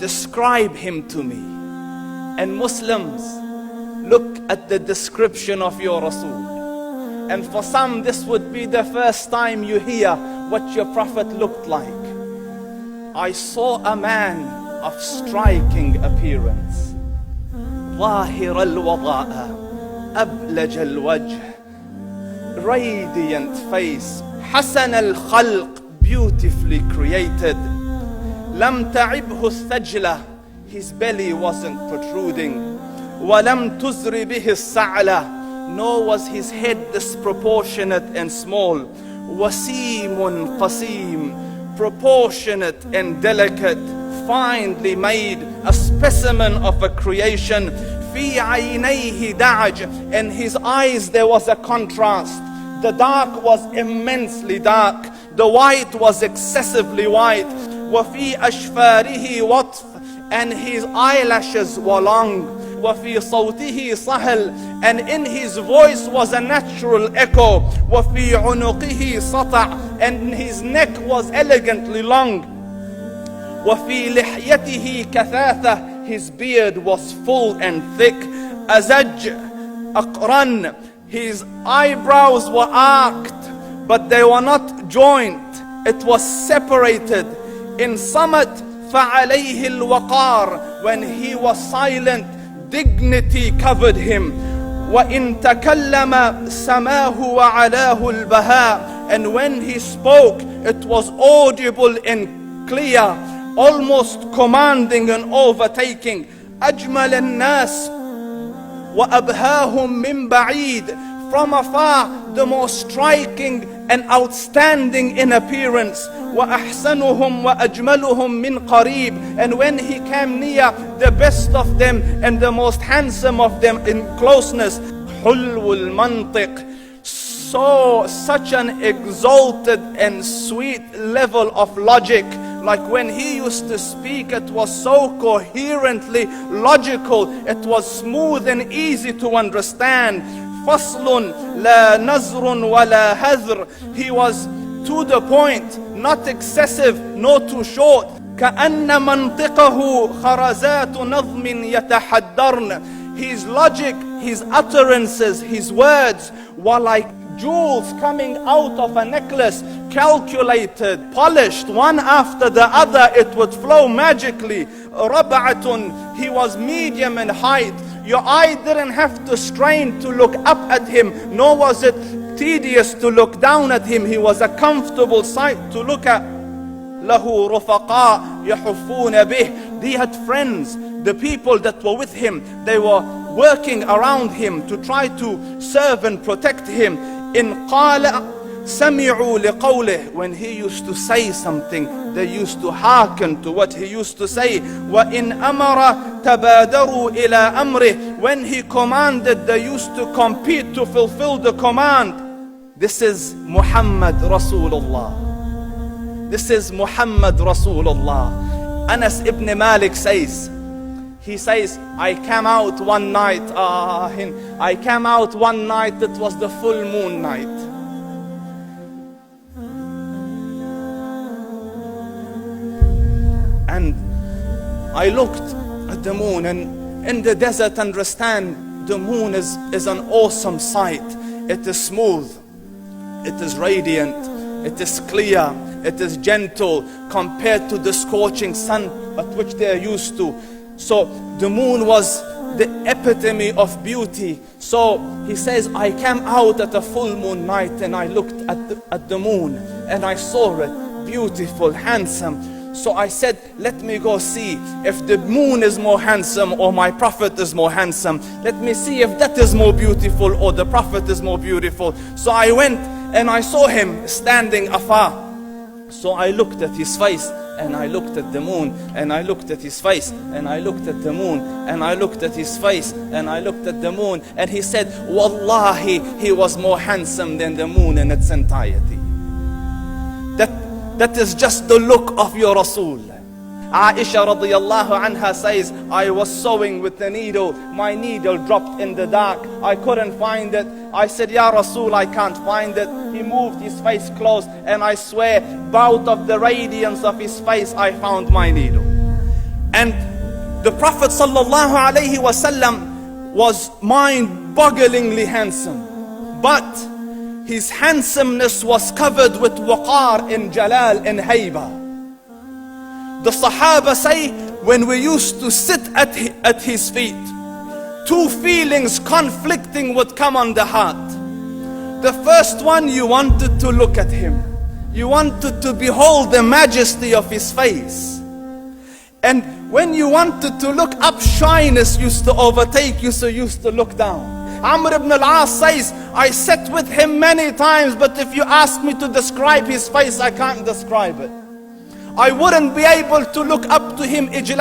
describe him to me. And Muslims, look at the description of your Rasul. And for some, this would be the first time you hear what your Prophet looked like. I saw a man of striking appearance. ظاهر الوضاء أبلج الوجه, radiant face, حسن الخلق, beautifully created. لم تعبه الثجلة, his belly wasn't protruding. ولم تزر به السعلة, nor was his head disproportionate and small. وسيم قسيم, proportionate and delicate, finely made, a specimen of a creation. في عينيه دعج, in his eyes there was a contrast. The dark was immensely dark, the white was excessively white. وفي أشفاره وطف, and his eyelashes were long. وفي صوته صهل, and in his voice was a natural echo. وفي عنقه سطع, and his neck was elegantly long. وفي لحيته كثاثة, his beard was full and thick. أزج أقرن, his eyebrows were arched, but they were not joined. It was separated. In summit فعليه الوقار, when he was silent, dignity covered him. وإن تكلم سماه وعلاه البهاء, and when he spoke, it was audible and clear, almost commanding and overtaking. أجمل الناس وأبهاهم من بعيد, from afar the most striking and outstanding in appearance. وأحسنهم وأجملهم من قريب, and when he came near, the best of them and the most handsome of them in closeness. حلو المنطق, such an exalted and sweet level of logic. Like when he used to speak, it was so coherently logical, it was smooth and easy to understand. فصل لا نزر ولا هذر, he was to the point, not excessive nor too short. كأن منطقه خرزات نظم يتحدرن, his logic, his utterances, his words were like jewels coming out of a necklace, calculated, polished, one after the other, it would flow magically. ربعة, he was medium in height. Your eye didn't have to strain to look up at him, nor was it tedious to look down at him. He was a comfortable sight to look at. له رفقاء يحفون به, he had friends, the people that were with him, they were working around him to try to serve and protect him. إن قال سمعوا لقوله, when he used to say something, they used to hearken to what he used to say. وإن أمر تبادروا إلى أمره, when he commanded, they used to compete to fulfill the command. This is Muhammad Rasulullah. This is Muhammad Rasulullah. Anas ibn Malik says, he says, I came out one night, it was the full moon night. And I looked at the moon, and in the desert, understand, the moon is an awesome sight. It is smooth, it is radiant, it is clear, it is gentle compared to the scorching sun at which they are used to. So the moon was the epitome of beauty. So he says, I came out at a full moon night and I looked at the moon and I saw it beautiful, handsome. So I said, let me go see if the moon is more handsome or my Prophet is more handsome. Let me see if that is more beautiful or the Prophet is more beautiful. So I went and I saw him standing afar. So I looked at his face and I looked at the moon, and I looked at his face, and I looked at the moon, and I looked at his face, and I looked at the moon, and he said, Wallahi, he was more handsome than the moon in its entirety. That is just the look of your Rasul. Aisha radiyallahu anha says, I was sewing with the needle, my needle dropped in the dark, I couldn't find it. I said, Ya Rasul, I can't find it. He moved his face close, and I swear, out of the radiance of his face, I found my needle. And the Prophet sallallahu alaihi wasallam was mind-bogglingly handsome, but his handsomeness was covered with waqar and jalal and hayba. The Sahaba say, when we used to sit at his feet, two feelings conflicting would come on the heart. The first one, you wanted to look at him. You wanted to behold the majesty of his face. And when you wanted to look up, shyness used to overtake you, so you used to look down. Amr ibn al-As says, I sat with him many times, but if you ask me to describe his face, I can't describe it. I wouldn't be able to look up to him ijlal.